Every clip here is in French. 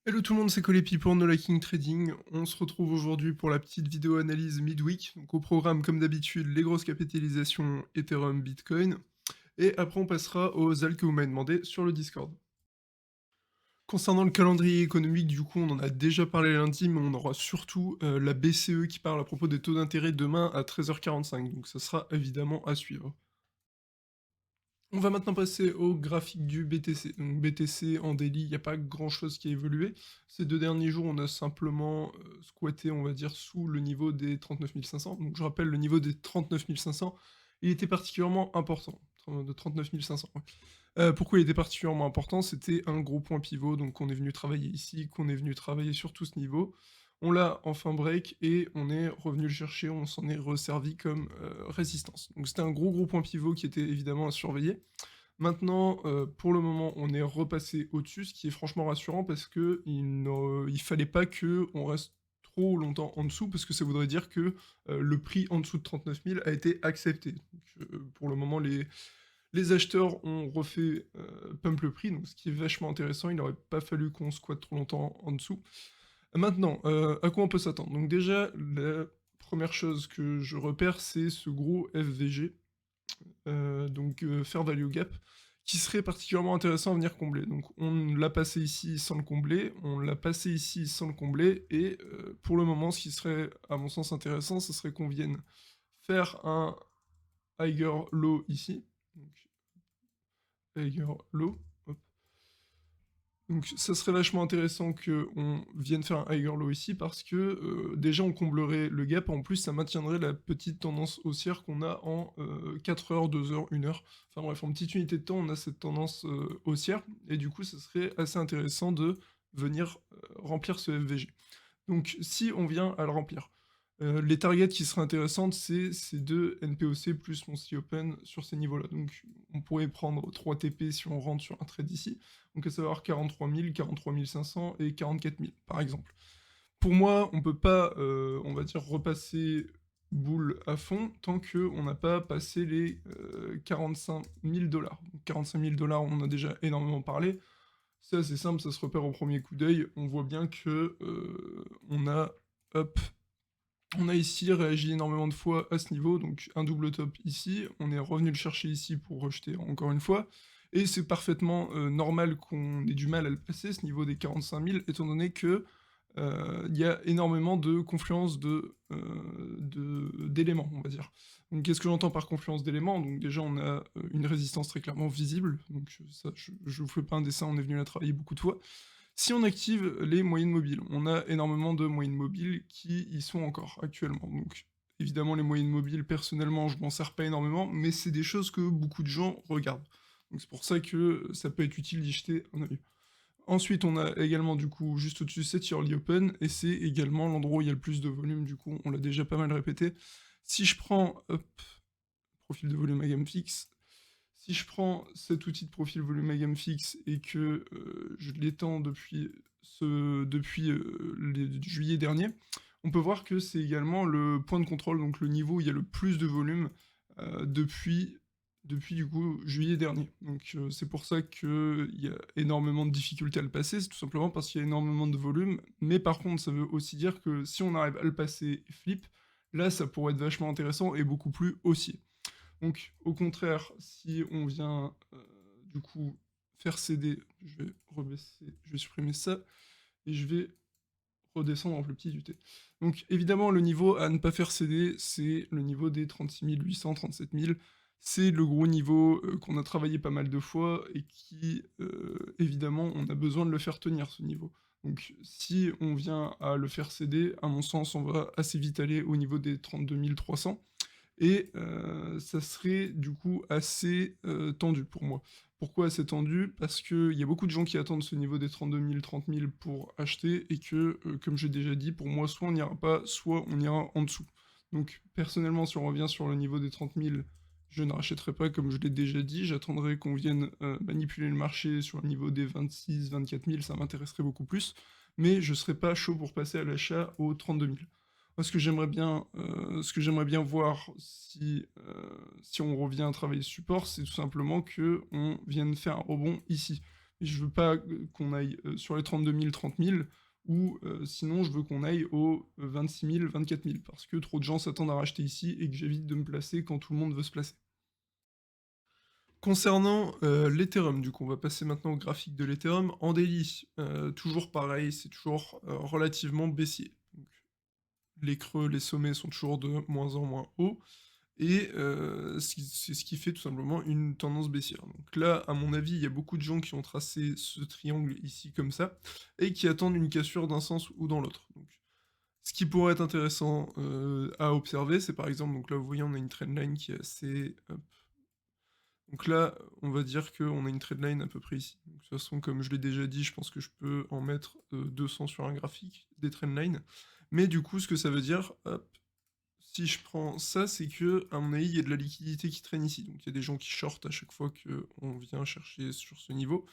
Hello tout le monde, c'est Colépi pour No Liking Trading. On se retrouve aujourd'hui pour la petite vidéo analyse midweek. Donc au programme, comme d'habitude, les grosses capitalisations Ethereum, Bitcoin. Et après, on passera aux altcoins que vous m'avez demandé sur le Discord. Concernant le calendrier économique, du coup, on en a déjà parlé lundi, mais on aura surtout la BCE qui parle à propos des taux d'intérêt demain à 13h45. Donc ça sera évidemment à suivre. On va maintenant passer au graphique du BTC. Donc BTC en daily, il n'y a pas grand chose qui a évolué. Ces 2 derniers jours, on a simplement squatté, on va dire, sous le niveau des 39 500. Donc je rappelle, le niveau des 39 500, il était particulièrement important, de 39 500. Ouais. Pourquoi il était particulièrement important? C'était un gros point pivot, donc on est venu travailler ici, qu'on est venu travailler sur tout ce niveau. On l'a enfin break et on est revenu le chercher, on s'en est resservi comme résistance. Donc c'était un gros point pivot qui était évidemment à surveiller. Maintenant, pour le moment, on est repassé au-dessus, ce qui est franchement rassurant parce que il fallait pas que on reste trop longtemps en dessous, parce que ça voudrait dire que le prix en dessous de 39 000 a été accepté. Donc, pour le moment, les acheteurs ont refait pump le prix, donc ce qui est vachement intéressant. Il n'aurait pas fallu qu'on squatte trop longtemps en dessous. Maintenant, à quoi on peut s'attendre? Donc déjà, la première chose que je repère, c'est ce gros FVG, donc Fair Value Gap, qui serait particulièrement intéressant à venir combler. Donc on l'a passé ici sans le combler, on l'a passé ici sans le combler, et pour le moment, ce qui serait, à mon sens, intéressant, ce serait qu'on vienne faire un higher low ici. Donc higher low, hop. Donc ça serait vachement intéressant qu'on vienne faire un higher low ici parce que déjà on comblerait le gap, en plus ça maintiendrait la petite tendance haussière qu'on a en 4 heures, 2 heures, 1 heure. Enfin bref, en petite unité de temps on a cette tendance haussière et du coup ça serait assez intéressant de venir remplir ce FVG. Donc si on vient à le remplir, les targets qui seraient intéressantes, c'est ces deux NPOC plus mon C-Open sur ces niveaux-là. Donc on pourrait prendre 3 TP si on rentre sur un trade ici, donc à savoir 43 000, 43 500 et 44 000 par exemple. Pour moi, on peut pas, on va dire, repasser boule à fond tant qu'on n'a pas passé les 45 000 $. 45 000 $, on en a déjà énormément parlé. C'est assez simple, ça se repère au premier coup d'œil. On voit bien que on a, hop, on a ici réagi énormément de fois à ce niveau, donc un double top ici, on est revenu le chercher ici pour rejeter encore une fois, et c'est parfaitement normal qu'on ait du mal à le passer, ce niveau des 45 000, étant donné que il y a énormément de confluence d'éléments, on va dire. Donc qu'est-ce que j'entends par confluence d'éléments? Donc déjà on a une résistance très clairement visible, donc ça je vous fais pas un dessin, on est venu la travailler beaucoup de fois. Si on active les moyennes mobiles, on a énormément de moyennes mobiles qui y sont encore actuellement. Donc évidemment les moyennes mobiles, personnellement je m'en sers pas énormément, mais c'est des choses que beaucoup de gens regardent. Donc c'est pour ça que ça peut être utile d'y jeter un œil. Ensuite, on a également du coup juste au-dessus cette Yearly Open, et c'est également l'endroit où il y a le plus de volume, du coup on l'a déjà pas mal répété. Si je prends, hop, profil de volume à gamme fixe, si je prends cet outil de profil volume à gamme fixe et que je l'étends depuis juillet dernier, on peut voir que c'est également le point de contrôle, donc le niveau où il y a le plus de volume depuis du coup juillet dernier. Donc c'est pour ça qu'il y a énormément de difficultés à le passer, c'est tout simplement parce qu'il y a énormément de volume, mais par contre ça veut aussi dire que si on arrive à le passer et flip, là ça pourrait être vachement intéressant et beaucoup plus haussier. Donc, au contraire, si on vient du coup faire céder, je vais rebaisser, je vais supprimer ça et je vais redescendre en plus petit du T. Donc, évidemment, le niveau à ne pas faire céder, c'est le niveau des 36 800, 37 000. C'est le gros niveau qu'on a travaillé pas mal de fois et qui, évidemment, on a besoin de le faire tenir ce niveau. Donc, si on vient à le faire céder, à mon sens, on va assez vite aller au niveau des 32 300. Et ça serait du coup assez tendu pour moi. Pourquoi assez tendu? Parce qu'il y a beaucoup de gens qui attendent ce niveau des 32 000, 30 000 pour acheter, et que, comme j'ai déjà dit, pour moi, soit on n'ira pas, soit on ira en dessous. Donc personnellement, si on revient sur le niveau des 30 000, je ne rachèterai pas, comme je l'ai déjà dit, j'attendrai qu'on vienne manipuler le marché sur le niveau des 26, 24 000, ça m'intéresserait beaucoup plus, mais je ne serais pas chaud pour passer à l'achat aux 32 000. Moi, ce que j'aimerais bien voir si on revient à travailler support, c'est tout simplement qu'on vienne faire un rebond ici. et je veux pas, qu'on aille, sur les 32 000, 30 000 ou sinon je veux qu'on aille aux 26 000, 24 000 parce que trop de gens s'attendent à racheter ici et que j'évite de me placer quand tout le monde veut se placer. Concernant, l'Ethereum, du coup, on va passer maintenant au graphique de l'Ethereum. En daily, toujours pareil, c'est toujours, relativement baissier. Donc les creux, les sommets sont toujours de moins en moins hauts et c'est ce qui fait tout simplement une tendance baissière. Donc là, à mon avis, il y a beaucoup de gens qui ont tracé ce triangle ici comme ça et qui attendent une cassure d'un sens ou dans l'autre. Donc ce qui pourrait être intéressant, à observer, c'est par exemple donc là, vous voyez, on a une trendline qui est assez, donc là, on va dire qu'on a une trendline à peu près ici. Donc, de toute façon, comme je l'ai déjà dit, je pense que je peux en mettre 200 sur un graphique, des trendlines. Mais du coup, ce que ça veut dire, hop, si je prends ça, c'est que à mon avis, il y a de la liquidité qui traîne ici. Donc il y a des gens qui shortent à chaque fois qu'on vient chercher sur ce niveau.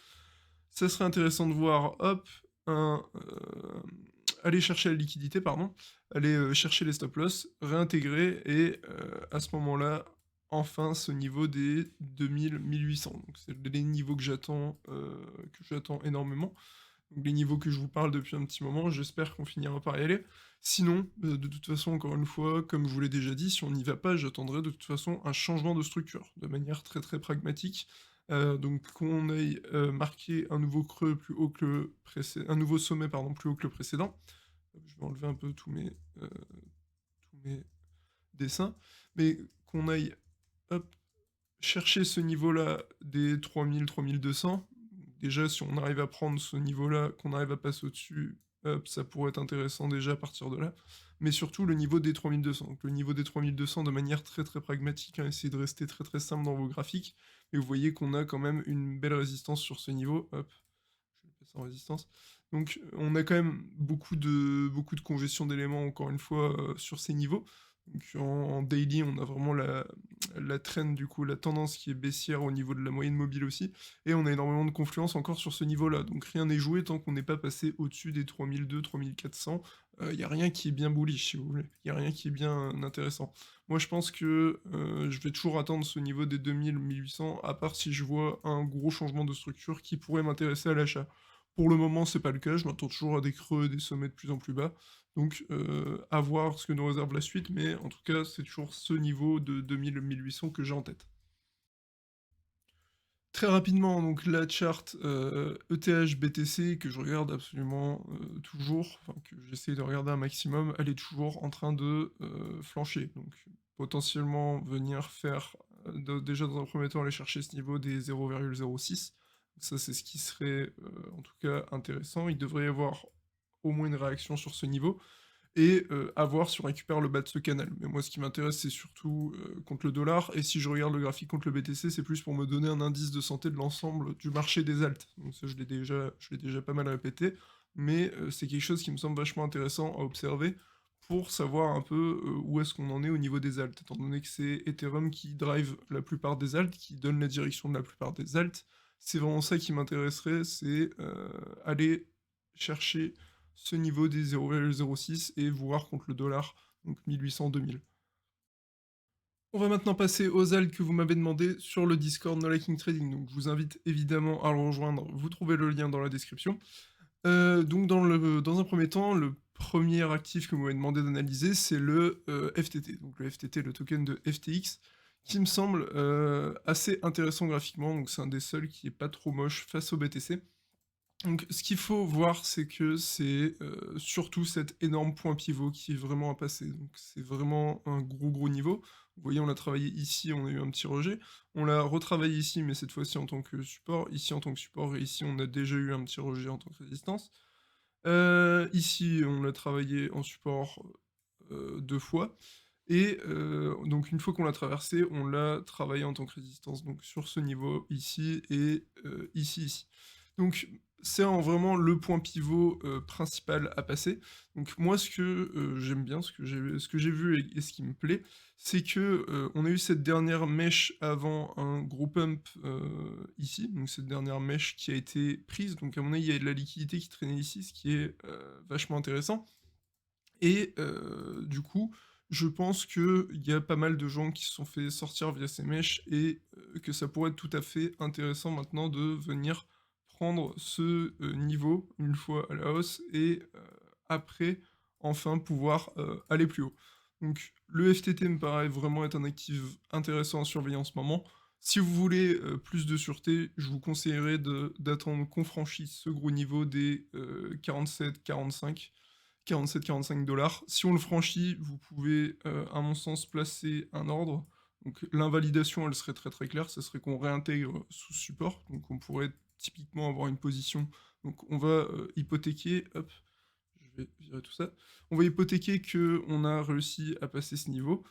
Ça serait intéressant de voir, hop, aller chercher la liquidité, pardon, aller chercher les stop loss, réintégrer, et à ce moment-là, enfin ce niveau des 2000, 1800. Donc c'est les niveaux que j'attends énormément. Donc les niveaux que je vous parle depuis un petit moment, j'espère qu'on finira par y aller. Sinon, de toute façon, encore une fois, comme je vous l'ai déjà dit, si on n'y va pas, j'attendrai de toute façon un changement de structure, de manière très très pragmatique. Donc qu'on ait marqué un nouveau creux plus haut que le précédent, un nouveau sommet pardon, plus haut que le précédent. Je vais enlever un peu tous mes dessins, mais qu'on aille hop, chercher ce niveau-là des 3000, 3200. Déjà, si on arrive à prendre ce niveau-là, qu'on arrive à passer au-dessus, hop, ça pourrait être intéressant déjà à partir de là. Mais surtout le niveau des 3200. Donc le niveau des 3200 de manière très très pragmatique, hein, essayez de rester très très simple dans vos graphiques. Et vous voyez qu'on a quand même une belle résistance sur ce niveau. Hop, je vais le passer en résistance. Donc on a quand même beaucoup de congestion d'éléments, encore une fois, sur ces niveaux. Donc en daily, on a vraiment la trend, du coup, la tendance qui est baissière au niveau de la moyenne mobile aussi, et on a énormément de confluence encore sur ce niveau-là. Donc rien n'est joué tant qu'on n'est pas passé au-dessus des 3200, 3400. Il n'y a rien qui est bien bullish, si vous voulez. Il n'y a rien qui est bien intéressant. Moi, je pense que je vais toujours attendre ce niveau des 2000, 1800, à part si je vois un gros changement de structure qui pourrait m'intéresser à l'achat. Pour le moment, c'est pas le cas, je m'attends toujours à des creux, des sommets de plus en plus bas. Donc, à voir ce que nous réserve la suite, mais en tout cas, c'est toujours ce niveau de 2000-1800 que j'ai en tête. Très rapidement, donc la charte ETH BTC que je regarde absolument toujours, enfin que j'essaie de regarder un maximum, elle est toujours en train de flancher. Donc potentiellement venir faire, déjà dans un premier temps aller chercher ce niveau des 0,06. Ça c'est ce qui serait en tout cas intéressant. Il devrait y avoir au moins une réaction sur ce niveau et à voir si on récupère le bas de ce canal. Mais moi, ce qui m'intéresse, c'est surtout contre le dollar, et si je regarde le graphique contre le BTC, c'est plus pour me donner un indice de santé de l'ensemble du marché des alts. Donc ça, je l'ai déjà pas mal répété, mais c'est quelque chose qui me semble vachement intéressant à observer pour savoir un peu où est-ce qu'on en est au niveau des alts, étant donné que c'est Ethereum qui drive la plupart des alts, qui donne la direction de la plupart des alts. C'est vraiment ça qui m'intéresserait, c'est aller chercher ce niveau des 0,06 et voir contre le dollar, donc 1800-2000. On va maintenant passer aux alts que vous m'avez demandé sur le Discord No Liking Trading, donc je vous invite évidemment à le rejoindre, vous trouvez le lien dans la description. Donc dans un premier temps, le premier actif que vous m'avez demandé d'analyser, c'est le FTT, donc le FTT, le token de FTX, qui me semble assez intéressant graphiquement, donc c'est un des seuls qui est pas trop moche face au BTC. Donc ce qu'il faut voir, c'est que c'est surtout cet énorme point pivot qui est vraiment à passer. Donc c'est vraiment un gros niveau. Vous voyez, on l'a travaillé ici, on a eu un petit rejet. On l'a retravaillé ici, mais cette fois-ci en tant que support. Ici en tant que support, et ici on a déjà eu un petit rejet en tant que résistance. Ici, on l'a travaillé en support 2 fois. Et donc une fois qu'on l'a traversé, on l'a travaillé en tant que résistance, donc sur ce niveau ici et ici. Donc c'est vraiment le point pivot principal à passer. Donc moi ce que j'aime bien, ce que j'ai vu et ce qui me plaît, c'est que on a eu cette dernière mèche avant un gros pump ici, donc cette dernière mèche qui a été prise, donc à mon avis il y a de la liquidité qui traînait ici, ce qui est vachement intéressant. Et du coup, je pense qu'il y a pas mal de gens qui se sont fait sortir via ces mèches et que ça pourrait être tout à fait intéressant maintenant de venir prendre ce, niveau une fois à la hausse et après, enfin pouvoir, aller plus haut. Donc le FTT me paraît vraiment être un actif intéressant à surveiller en ce moment. Si vous voulez, plus de sûreté, je vous conseillerais d'attendre qu'on franchisse ce gros niveau des, 47-45. 47-45 $. Si on le franchit, vous pouvez, à mon sens, placer un ordre. Donc l'invalidation, elle serait très, très claire, ça serait qu'on réintègre sous support, donc on pourrait typiquement avoir une position donc on va, hypothéquer, hop, je vais virer tout ça. On va hypothéquer qu'on a réussi à passer ce niveau.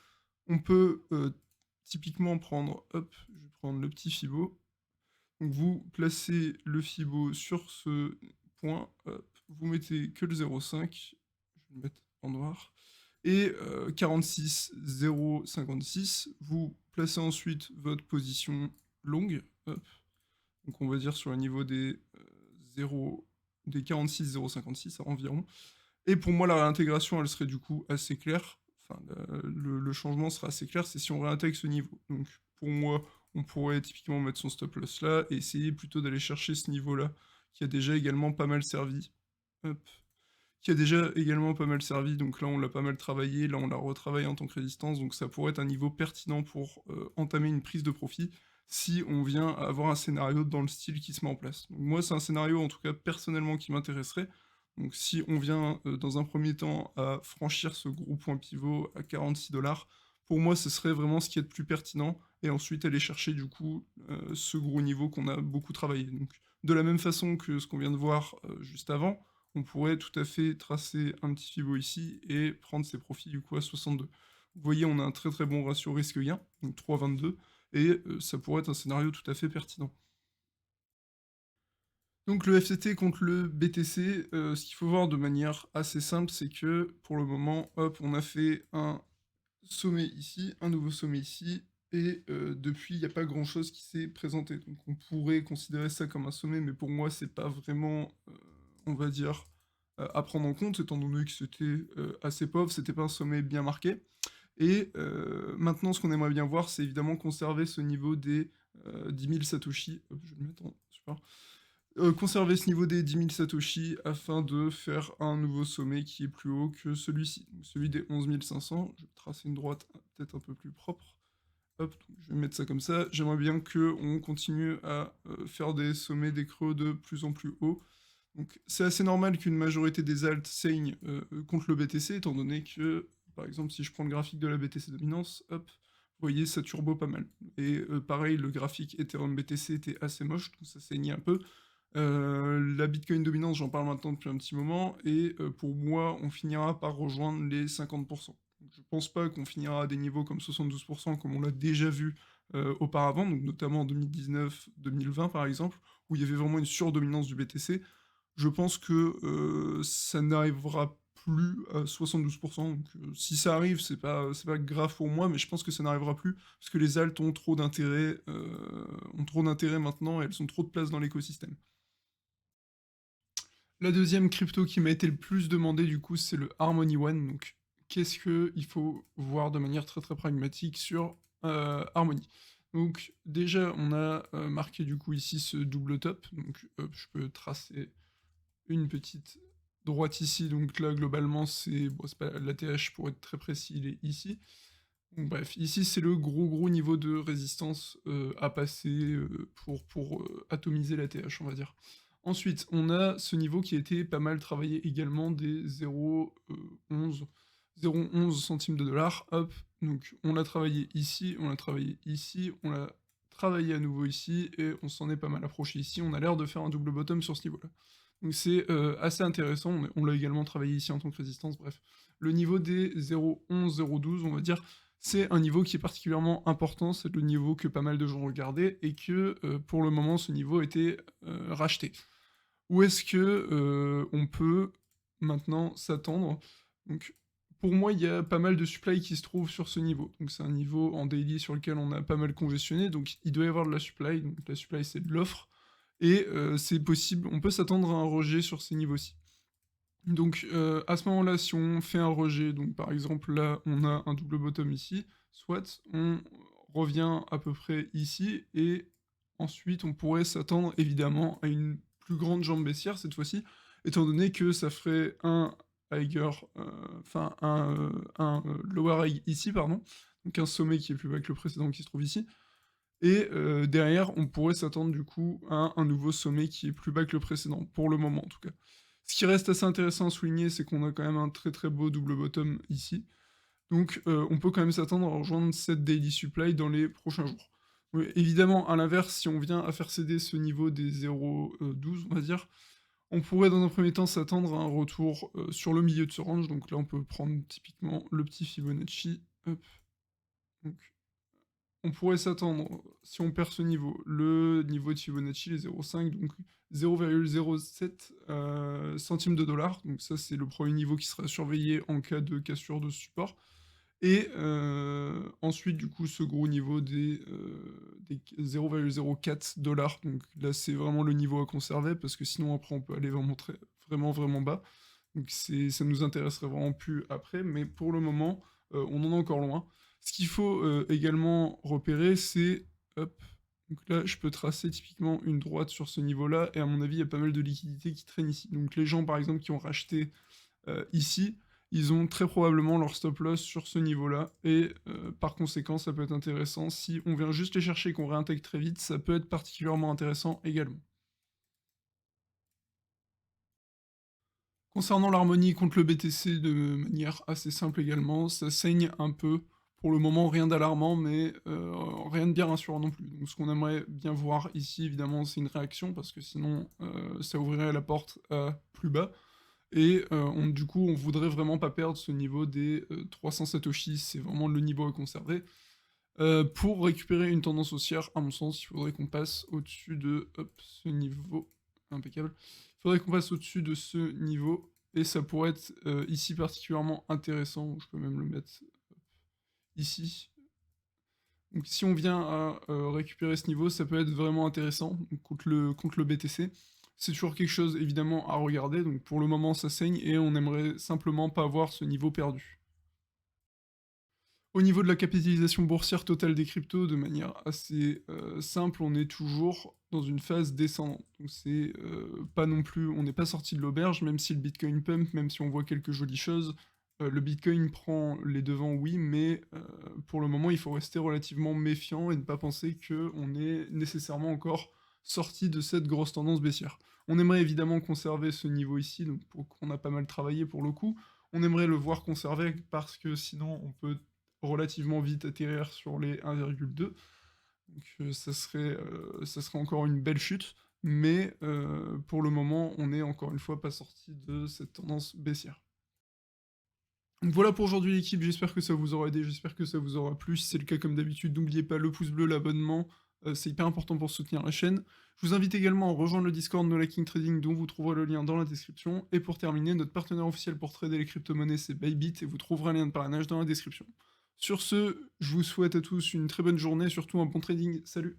On peut, typiquement prendre, hop, je vais prendre le petit fibo. Donc vous placez le fibo sur ce point, hop, vous mettez que le 0,5, je vais le mettre en noir, et 46 0,56, vous placez ensuite votre position longue, hop, donc on va dire sur le niveau des 0, des 46 0,56 environ. Et pour moi, la réintégration, elle serait du coup assez claire. Enfin, le changement sera assez clair, c'est si on réintègre ce niveau. Donc, pour moi, on pourrait typiquement mettre son stop loss là et essayer plutôt d'aller chercher ce niveau-là, qui a déjà également pas mal servi. Hop. Qui a déjà également pas mal servi. Donc là, on l'a pas mal travaillé. Là, on l'a retravaillé en tant que résistance. Donc ça pourrait être un niveau pertinent pour entamer une prise de profit si on vient à avoir un scénario dans le style qui se met en place. Donc moi, c'est un scénario, en tout cas, personnellement, qui m'intéresserait. Donc si on vient, dans un premier temps, à franchir ce gros point pivot à 46 $, pour moi, ce serait vraiment ce qui est le plus pertinent. Et ensuite, aller chercher, du coup, ce gros niveau qu'on a beaucoup travaillé. Donc de la même façon que ce qu'on vient de voir juste avant, on pourrait tout à fait tracer un petit fibo ici et prendre ses profits du coup à 62. Vous voyez, on a un très très bon ratio risque-gain, donc 3,22, et ça pourrait être un scénario tout à fait pertinent. Donc le FTT contre le BTC, ce qu'il faut voir de manière assez simple, c'est que pour le moment, hop, on a fait un sommet ici, un nouveau sommet ici, et depuis, il n'y a pas grand-chose qui s'est présenté. Donc on pourrait considérer ça comme un sommet, mais pour moi, c'est pas vraiment, on va dire, à prendre en compte, étant donné que c'était assez pauvre, c'était pas un sommet bien marqué. Et maintenant, ce qu'on aimerait bien voir, c'est évidemment conserver ce niveau des 10 000 Satoshi. Hop, je vais le mettre en super. Conserver ce niveau des 10 000 Satoshi afin de faire un nouveau sommet qui est plus haut que celui-ci, donc celui des 11 500. Je vais tracer une droite peut-être un peu plus propre. Hop, donc je vais mettre ça comme ça. J'aimerais bien qu'on continue à faire des sommets, des creux de plus en plus haut. Donc c'est assez normal qu'une majorité des alts saignent contre le BTC, étant donné que, par exemple, si je prends le graphique de la BTC dominance, hop, vous voyez, ça turbo pas mal. Et pareil, le graphique Ethereum BTC était assez moche, donc ça saignait un peu. La Bitcoin dominance, j'en parle maintenant depuis un petit moment, et pour moi, on finira par rejoindre les 50%. Donc, je pense pas qu'on finira à des niveaux comme 72%, comme on l'a déjà vu auparavant, donc notamment en 2019-2020 par exemple, où il y avait vraiment une surdominance du BTC. Je pense que ça n'arrivera plus à 72%. Donc, si ça arrive, c'est pas grave pour moi, mais je pense que ça n'arrivera plus parce que les alts ont trop d'intérêt maintenant et elles ont trop de place dans l'écosystème. La deuxième crypto qui m'a été le plus demandée, du coup, c'est le Harmony One. Donc, qu'est-ce qu'il faut voir de manière très très pragmatique sur Harmony? Donc, déjà, on a marqué du coup ici ce double top. Donc, je peux tracer une petite droite ici. Donc là, globalement, c'est bon, c'est pas l'ATH pour être très précis, il est ici. Donc, bref, ici, c'est le gros gros niveau de résistance à passer pour atomiser l'ATH, on va dire. Ensuite, on a ce niveau qui a été pas mal travaillé également des 0,11 centimes de dollar. Hop, donc on l'a travaillé ici, on l'a travaillé ici, on l'a travaillé à nouveau ici, et on s'en est pas mal approché ici. On a l'air de faire un double bottom sur ce niveau-là. Donc c'est assez intéressant, on l'a également travaillé ici en tant que résistance, bref. Le niveau des 0,11, 0,12, on va dire, c'est un niveau qui est particulièrement important, c'est le niveau que pas mal de gens regardaient, et que pour le moment ce niveau a été racheté. Où est-ce que on peut maintenant s'attendre? Donc pour moi, il y a pas mal de supply qui se trouve sur ce niveau. Donc c'est un niveau en daily sur lequel on a pas mal congestionné, donc il doit y avoir de la supply. Donc la supply, c'est de l'offre, et c'est possible, on peut s'attendre à un rejet sur ces niveaux-ci. Donc à ce moment-là, si on fait un rejet, donc par exemple là, on a un double bottom ici, soit on revient à peu près ici, et ensuite on pourrait s'attendre évidemment à une plus grande jambe baissière cette fois-ci, étant donné que ça ferait un higher, enfin un lower high ici, pardon, donc un sommet qui est plus bas que le précédent qui se trouve ici et derrière, on pourrait s'attendre du coup à un nouveau sommet qui est plus bas que le précédent, pour le moment en tout cas. Ce qui reste assez intéressant à souligner, c'est qu'on a quand même un très, très beau double bottom ici. Donc, on peut quand même s'attendre à rejoindre cette daily supply dans les prochains jours. Oui, évidemment, à l'inverse, si on vient à faire céder ce niveau des 0,12, on va dire, on pourrait dans un premier temps s'attendre à un retour, sur le milieu de ce range. Donc là, on peut prendre typiquement le petit Fibonacci, hop, donc on pourrait s'attendre, si on perd ce niveau, le niveau de Fibonacci, les 0,5, donc 0,07 centimes de dollar. Donc ça, c'est le premier niveau qui sera surveillé en cas de cassure de support. Et ensuite, du coup, ce gros niveau des 0,04 dollars. Donc là, c'est vraiment le niveau à conserver, parce que sinon, après, on peut aller vraiment, vraiment, vraiment bas. Donc ça nous intéresserait vraiment plus après, mais pour le moment, on en est encore loin. Ce qu'il faut également repérer, c'est, hop, donc là, je peux tracer typiquement une droite sur ce niveau-là, et à mon avis, il y a pas mal de liquidités qui traînent ici. Donc les gens, par exemple, qui ont racheté ici, ils ont très probablement leur stop loss sur ce niveau-là, et par conséquent, ça peut être intéressant. Si on vient juste les chercher et qu'on réintègre très vite, ça peut être particulièrement intéressant également. Concernant l'harmonie contre le BTC de manière assez simple également, ça saigne un peu. Pour le moment, rien d'alarmant, mais rien de bien rassurant non plus. Donc ce qu'on aimerait bien voir ici, évidemment, c'est une réaction, parce que sinon, ça ouvrirait la porte à plus bas. Et du coup, on voudrait vraiment pas perdre ce niveau des 300 satoshi, c'est vraiment le niveau à conserver. Pour récupérer une tendance haussière, à mon sens, il faudrait qu'on passe au-dessus de hop, ce niveau. Impeccable. Il faudrait qu'on passe au-dessus de ce niveau, et ça pourrait être ici particulièrement intéressant. Je peux même le mettre ici. Donc si on vient à récupérer ce niveau, ça peut être vraiment intéressant donc, contre le BTC. C'est toujours quelque chose évidemment à regarder, donc pour le moment ça saigne et on aimerait simplement pas avoir ce niveau perdu. Au niveau de la capitalisation boursière totale des cryptos, de manière assez simple, on est toujours dans une phase descendante. Donc c'est pas non plus, on n'est pas sorti de l'auberge, même si le Bitcoin pump, même si on voit quelques jolies choses. Le Bitcoin prend les devants, oui, mais pour le moment, il faut rester relativement méfiant et ne pas penser qu'on est nécessairement encore sorti de cette grosse tendance baissière. On aimerait évidemment conserver ce niveau ici, donc on a pas mal travaillé pour le coup. On aimerait le voir conserver parce que sinon on peut relativement vite atterrir sur les 1,2. Donc ça serait encore une belle chute, mais pour le moment, on n'est encore une fois pas sorti de cette tendance baissière. Donc voilà pour aujourd'hui l'équipe, j'espère que ça vous aura aidé, j'espère que ça vous aura plu. Si c'est le cas comme d'habitude, n'oubliez pas le pouce bleu, l'abonnement, c'est hyper important pour soutenir la chaîne. Je vous invite également à rejoindre le Discord No King Trading dont vous trouverez le lien dans la description. Et pour terminer, notre partenaire officiel pour trader les crypto-monnaies c'est Bybit et vous trouverez un lien de parrainage dans la description. Sur ce, je vous souhaite à tous une très bonne journée, surtout un bon trading, salut!